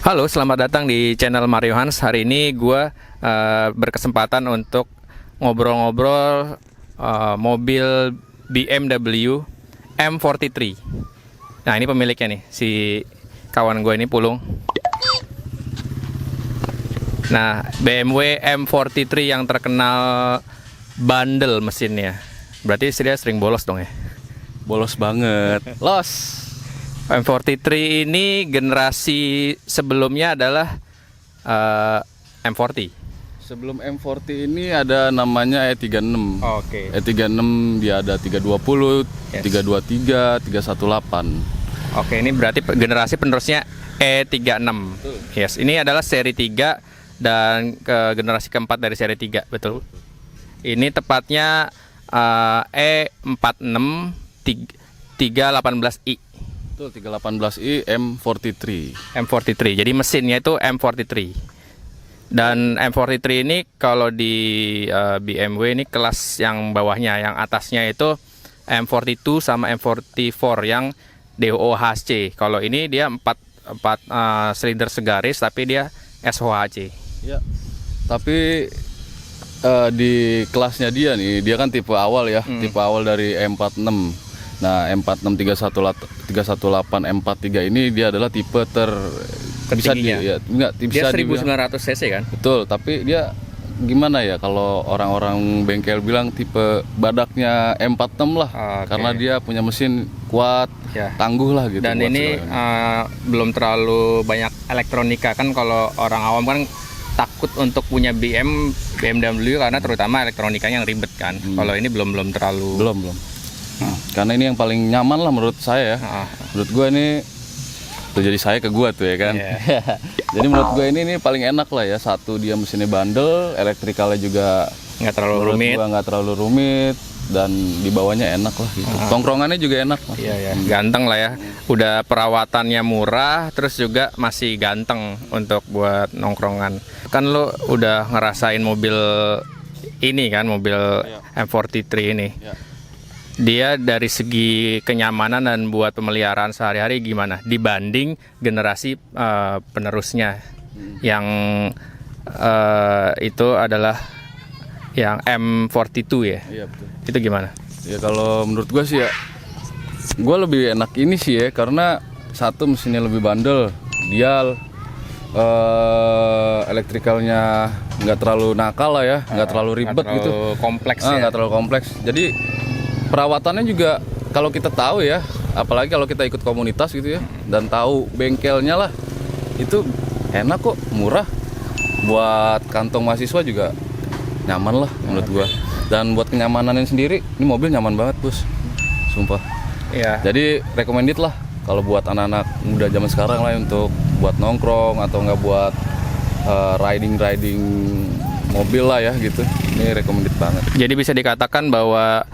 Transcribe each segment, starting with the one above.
Halo, selamat datang di channel Mario Hans. Hari ini gue berkesempatan untuk ngobrol-ngobrol mobil BMW M43. Nah, ini pemiliknya nih, si kawan gue ini Pulung. Nah, BMW M43 yang terkenal bandel mesinnya. Berarti dia sering bolos dong ya? Bolos banget. Los. M43 ini generasi sebelumnya adalah M40. Sebelum M40 ini ada namanya E36. Oke. E36 dia ada 320, Yes. 323, 318. Oke, ini berarti generasi penerusnya E36. Betul. Yes, ini adalah seri 3 dan generasi keempat dari seri 3, betul. Ini tepatnya E46 318i. Betul, 318i M43. M43. Jadi mesinnya itu M43. Dan M43 ini kalau di BMW ini kelas yang bawahnya, yang atasnya itu M42 sama M44 yang DOHC. Kalau ini dia 4 silinder segaris tapi dia SOHC. Ya. Tapi di kelasnya dia nih, dia kan tipe awal ya, tipe awal dari M46. Nah, M46 318 M43 ini dia adalah tipe bisa tertingginya. bisa Dia 1900 cc kan? Betul, tapi dia gimana ya kalau orang-orang bengkel bilang tipe badaknya M46 lah. Oke. Karena dia punya mesin kuat, Ya. tangguh lah gitu. Dan buat ini belum terlalu banyak elektronika kan, kalau orang awam kan takut untuk punya BMW karena terutama elektronikanya yang ribet kan. Kalau ini belum terlalu. belum. Karena ini yang paling nyaman lah menurut saya ya. Menurut gue ini tuh, jadi saya ke gua tuh ya kan. Yeah. Jadi menurut gue ini paling enak lah ya. Satu, dia mesinnya bandel, elektrikalnya juga Nggak terlalu menurut rumit. gua nggak terlalu rumit, dan dibawanya enak lah gitu. Tongkrongannya juga enak lah. Iya, ganteng lah ya. Udah perawatannya murah, terus juga masih ganteng untuk buat nongkrongan. Kan lo udah ngerasain mobil ini kan, mobil M43 ini. Ya. Dia dari segi kenyamanan dan buat pemeliharaan sehari-hari gimana dibanding generasi penerusnya yang itu adalah yang M42 ya? Iya betul. Itu gimana? Ya kalau menurut gue sih ya, gue lebih enak ini sih ya, karena satu, mesinnya lebih bandel, dial, elektrikalnya nggak terlalu nakal lah ya, nggak terlalu ribet Nggak gitu, terlalu kompleks ya? nggak terlalu kompleks. Jadi perawatannya juga kalau kita tahu ya, apalagi kalau kita ikut komunitas gitu ya, dan tahu bengkelnya lah, itu enak kok, murah, buat kantong mahasiswa juga nyaman lah menurut gua. Dan buat kenyamanannya sendiri, ini mobil nyaman banget bos, sumpah. Iya. Jadi recommended lah kalau buat anak-anak muda zaman sekarang lah, untuk buat nongkrong atau nggak buat riding mobil lah ya gitu. Ini recommended banget. Jadi bisa dikatakan bahwa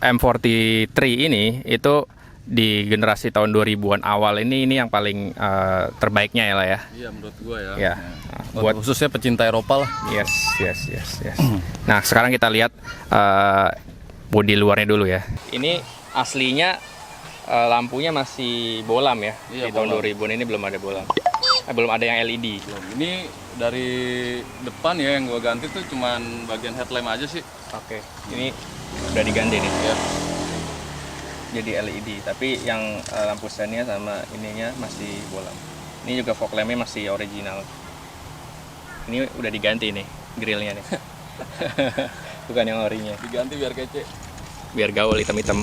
M43 ini itu di generasi tahun 2000-an awal ini yang paling terbaiknya ya lah ya. Iya menurut gua ya. Ya. Buat khususnya pecinta Eropa lah. Yes. Nah, sekarang kita lihat bodi luarnya dulu ya. Ini aslinya lampunya masih bolam ya. Iya, Di tahun bolam. 2000-an ini belum ada bolam. Belum ada yang LED. Ini dari depan ya, yang gua ganti tuh cuman bagian headlamp aja sih. Oke. Ini udah diganti nih. Ya. Jadi LED, tapi yang lampu sennya sama ininya masih bolam. Ini juga fog lampnya masih original. Ini udah diganti nih grillnya nih. Bukan yang orinya. Diganti biar kece. Biar gaul hitam-hitam.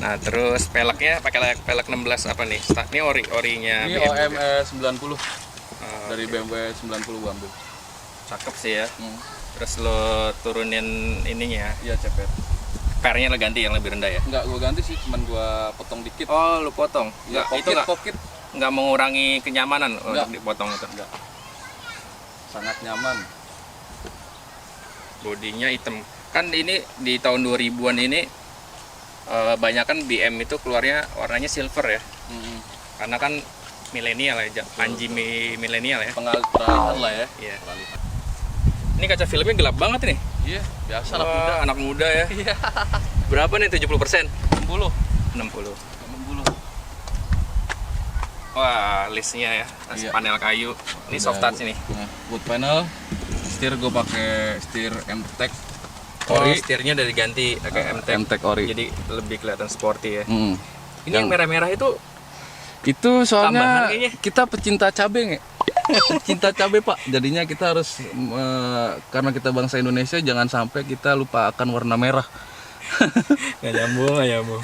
Nah, terus peleknya pakai pelek 16 apa nih? Ini orinya Ini BMW. OMS 90 dari BMW 90 gua ambil. Cakep sih ya. Terus lo turunin ininya, Iya cepet. pernya lo ganti yang lebih rendah ya. Enggak gua ganti sih, cuman gua potong dikit. Oh, lo potong. Ya, Nggak, itu pocket. nggak mengurangi kenyamanan Nggak. untuk dipotong itu. Enggak. Sangat nyaman. Bodinya hitam. Kan ini di tahun 2000-an ini banyak kan BM itu keluarnya warnanya silver ya. Karena kan milenial ya, panji milenial ya. Peralihan lah ya. Iya. Peralihan. Ini kaca filmnya gelap banget nih. Iya, biasa Wah, anak muda ya. Iya. Berapa nih 70%? 60. 60. Wah, listnya ya, Iya. panel kayu. Ini Udah soft touch ini. Nah, wood panel. Setir gue pakai setir MTEK Oh, ori. setirnya dari ganti pakai MTEK. MTEK ori. Jadi lebih kelihatan sporty ya. Mm. Ini yang merah-merah itu Itu Tambahan soalnya kayaknya. kita pecinta cabe nge. Pecinta cabe pak. Jadinya kita harus karena kita bangsa Indonesia jangan sampai kita lupa akan warna merah. nggak nyambung.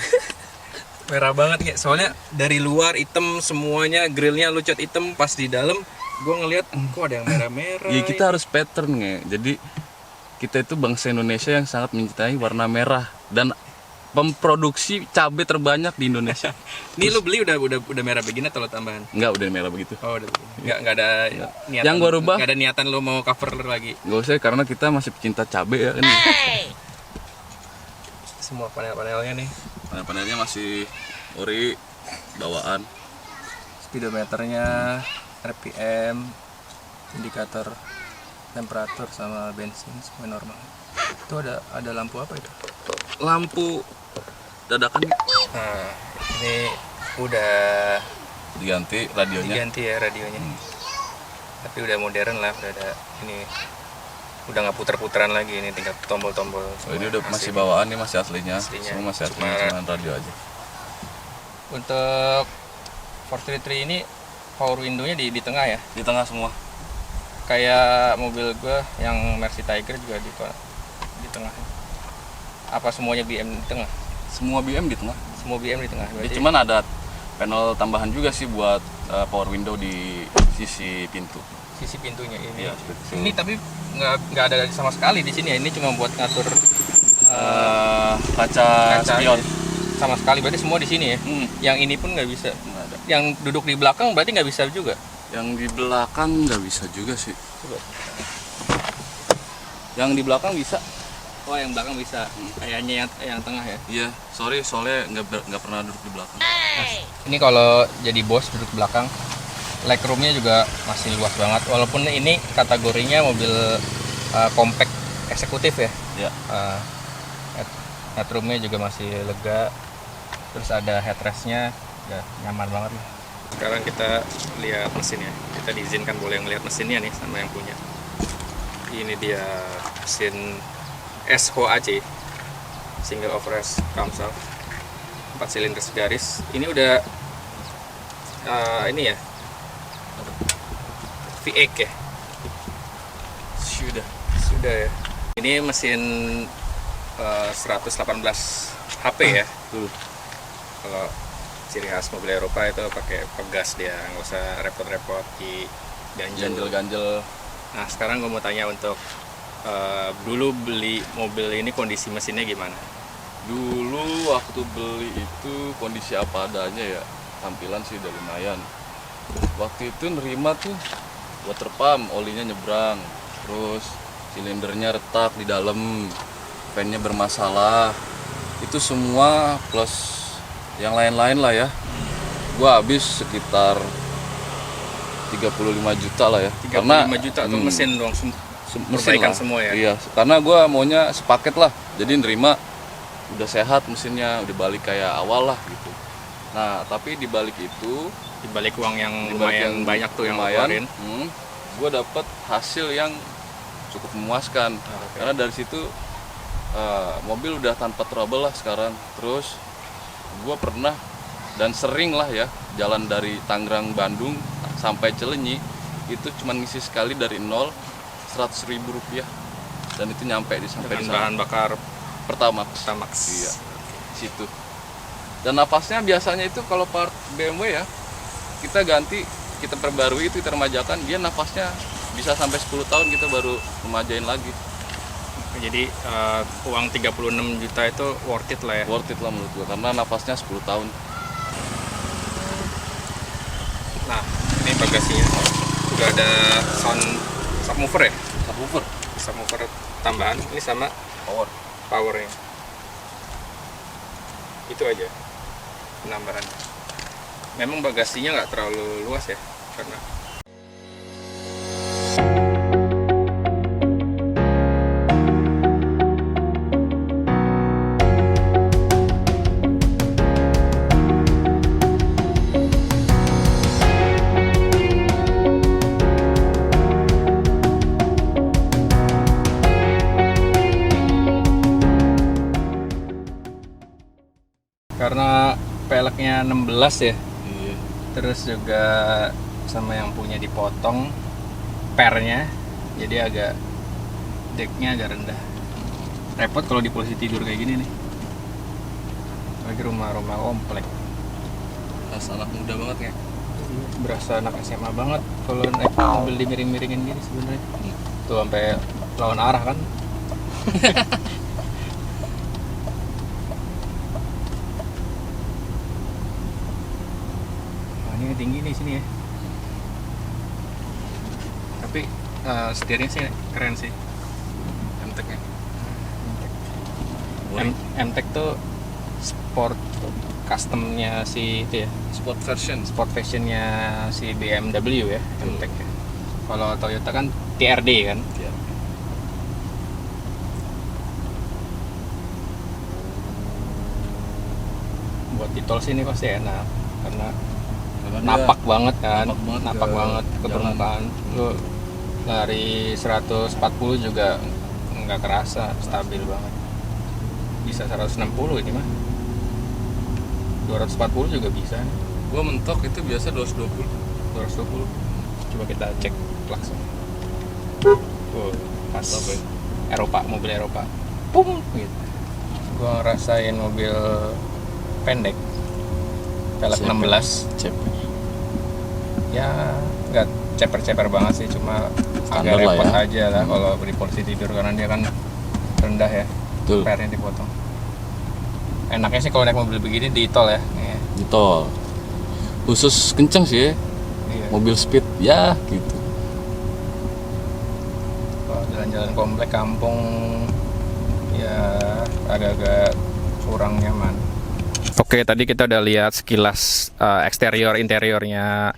Merah banget ya. Soalnya dari luar hitam semuanya, grillnya lu cat hitam, pas di dalam gue ngeliat kok ada yang merah-merah. Iya kita harus pattern nge. Jadi kita itu bangsa Indonesia yang sangat mencintai warna merah dan pemproduksi cabai terbanyak di Indonesia. Ini lu beli udah merah begini atau lu tambahan? Enggak udah merah begitu. Oh, udah begini. Nggak ada niatan. Yang gua rubah- nggak ada niatan lu mau cover lagi. Nggak usah karena kita masih pecinta cabai ya ini. Semua panel-panelnya nih. Panel-panelnya masih ori bawaan. Speedometernya, RPM, indikator temperatur sama bensin semua normal. Itu ada lampu apa itu? Lampu dadakan Nah, ini udah diganti radionya. diganti ya radionya. Tapi udah modern lah, udah ada ini. Udah nggak puter-puteran lagi, ini tinggal tombol-tombol. Oh, ini udah masih asli. bawaan nih masih aslinya. Aslinya. Semua masih Cuma- aslinya cuma radio aja. Untuk 433 ini power window-nya di tengah ya. Di tengah semua. Kayak mobil gua yang Mercy Tiger juga di tengah. Apa semuanya BM di tengah? Semua BM di tengah. Semua BM di tengah. Ya, Berarti cuman ada panel tambahan juga sih buat power window di sisi pintu. sisi pintunya ini. Iya, seperti itu. Ini tapi nggak ada sama sekali di sini ya. Ini cuma buat ngatur Kaca kaca spion. sama sekali. Berarti semua di sini ya. Yang ini pun nggak bisa. Nggak ada. Yang duduk di belakang berarti nggak bisa juga. Yang di belakang nggak bisa juga sih. Coba. Yang di belakang bisa. Oh, yang belakang bisa. Kayaknya yang tengah ya. Iya, sorry soalnya nggak pernah duduk di belakang. Ini kalau jadi bos duduk belakang, legroomnya juga masih luas banget. Walaupun ini kategorinya mobil compact eksekutif ya. Ya. Headroomnya juga masih lega. Terus ada headrestnya, udah nyaman banget lah. Sekarang kita lihat mesinnya. Kita diizinkan boleh ngeliat mesinnya nih sama yang punya. Ini dia mesin SHAC, single overhead camshaft, 4 silinder segaris. Ini udah ini ya V8 ya. Sudah ya. Ini mesin 118 HP ya. Tuh. Kalau ciri khas mobil Eropa itu pakai pegas dia, nggak usah repot-repot di ganjel. Ganjel-ganjel. Nah sekarang gue mau tanya untuk dulu beli mobil ini kondisi mesinnya gimana? Dulu waktu beli itu kondisi apa adanya ya. Tampilan sih udah lumayan. Waktu itu nerima tuh water pump, olinya nyebrang. Terus silindernya retak di dalam, fan-nya bermasalah. Itu semua plus yang lain-lain lah ya. Gua habis sekitar 35 juta lah ya. 35 juta tuh mesin doang, perbaikan lah. semua ya? Iya, karena gua maunya sepaket lah. Jadi nerima udah sehat mesinnya, udah balik kayak awal lah gitu. Nah, tapi di balik itu, Di balik uang yang di balik lumayan banyak tuh yang lo lumayan, keluarin. gue dapet hasil yang cukup memuaskan. Oke. Karena dari situ mobil udah tanpa trouble lah sekarang. Terus gue pernah dan sering lah ya jalan dari Tangerang Bandung sampai Cilenyi itu cuma ngisi sekali dari nol 100.000 rupiah dan itu nyampe sampai di Dengan sana. bahan bakar Pertamax. Pertamax. Iya, situ. Dan napasnya biasanya itu kalau part BMW ya, kita ganti, kita perbarui itu, kita remajakan, dia napasnya bisa sampai 10 tahun kita baru remajain lagi. Jadi uang 36 juta itu worth it lah ya. Worth it lah menurut gua, karena napasnya 10 tahun. Nah, ini bagasinya. Udah ada sound subwoofer ya? Subwoofer, Subwoofer tambahan. Ini sama powernya. Itu aja penambahannya. Memang bagasinya nggak terlalu luas ya, karena nya 16 ya. Iya. Terus juga sama yang punya dipotong pernya, jadi agak decknya agak rendah. Repot kalau di posisi tidur kayak gini nih. Lagi rumah-rumah komplek. Rasa anak muda banget ya. Berasa anak SMA banget kalau naik mobil dimiring-miringin gini sebenarnya. Tuh sampai lawan arah kan. Wah, ini tinggi nih sini ya. Tapi setirnya sih keren sih. MTEK-nya. MTEK tuh sport customnya si itu ya. Sport fashionnya si BMW ya, MTEK ya. Kalau Toyota kan TRD kan. Iya. Buat di tol sini pasti enak karena Karena napak banget kan, napak banget ke jalan. permukaan. Lu lari 140 juga nggak kerasa, stabil banget. Bisa 160 ini mah. 240 juga bisa. Gua mentok itu biasa 220. 220. Coba kita cek langsung. Pas Apa ya? Eropa, mobil Eropa. Pum gitu. Gua ngerasain mobil pendek. Velg 16. Cep. Ya nggak ceper-ceper banget sih, cuma Standar agak lah repot ya. aja lah kalau di posisi tidur karena dia kan rendah ya, Betul. pernya dipotong. Enaknya sih kalau naik mobil begini di tol ya. Di tol. Khusus kenceng sih ya. Iya. Mobil speed ya gitu. Kalau jalan-jalan komplek kampung ya agak-agak kurang nyaman. Oke, tadi kita udah lihat sekilas eksterior interiornya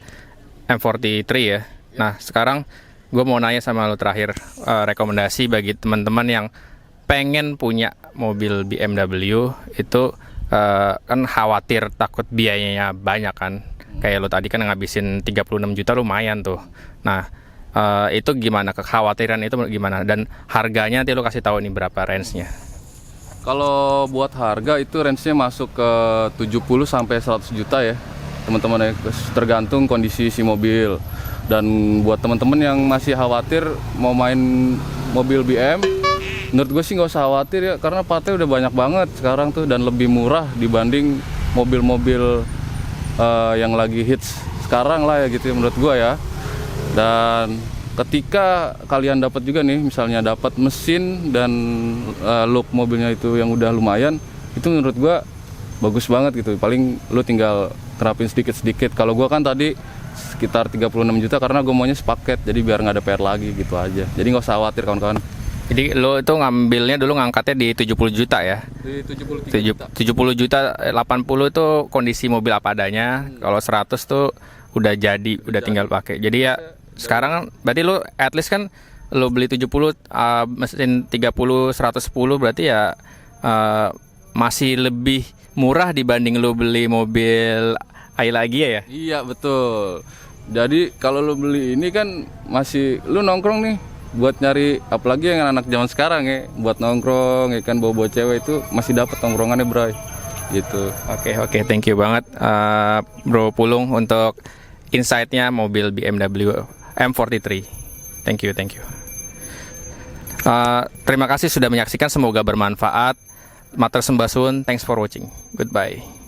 M43 ya. Nah, sekarang gue mau nanya sama lo terakhir, rekomendasi bagi teman-teman yang pengen punya mobil BMW itu kan khawatir takut biayanya banyak kan. Kayak lo tadi kan ngabisin 36 juta lumayan tuh. Nah, itu gimana, kekhawatiran itu gimana, dan harganya nanti lo kasih tahu nih berapa range-nya. Kalau buat harga itu range-nya masuk ke 70 sampai 100 juta ya. Teman-teman ya, tergantung kondisi si mobil. Dan buat teman-teman yang masih khawatir mau main mobil BM, menurut gue sih nggak usah khawatir ya, karena partnya udah banyak banget sekarang tuh dan lebih murah dibanding mobil-mobil yang lagi hits sekarang lah ya gitu ya, menurut gue ya. Dan ketika kalian dapat juga nih, misalnya dapat mesin dan look mobilnya itu yang udah lumayan, itu menurut gua bagus banget gitu. Paling lu tinggal terapin sedikit-sedikit. Kalau gua kan tadi sekitar 36 juta karena gua maunya sepaket, jadi biar nggak ada PR lagi gitu aja. Jadi nggak usah khawatir kawan-kawan. Jadi lo itu ngambilnya dulu ngangkatnya di 70 juta ya? Di 73 juta. 70 juta, 80 itu kondisi mobil apa adanya. Kalau 100 tuh udah jadi, udah tinggal pakai. Jadi ya sekarang kan berarti lo at least kan lo beli 70 mesin 30 110 berarti ya masih lebih murah dibanding lo beli mobil Ayla ya? Iya betul. Jadi kalau lu beli ini kan masih lu nongkrong nih buat nyari, apalagi yang anak zaman sekarang ya, buat nongkrong ya kan, bawa-bawa cewek itu masih dapat nongkrongannya bro gitu. Oke, thank you banget Bro Pulung untuk insight-nya mobil BMW M43. Thank you. Terima kasih sudah menyaksikan, semoga bermanfaat. Matur sembah suwun, thanks for watching. Goodbye.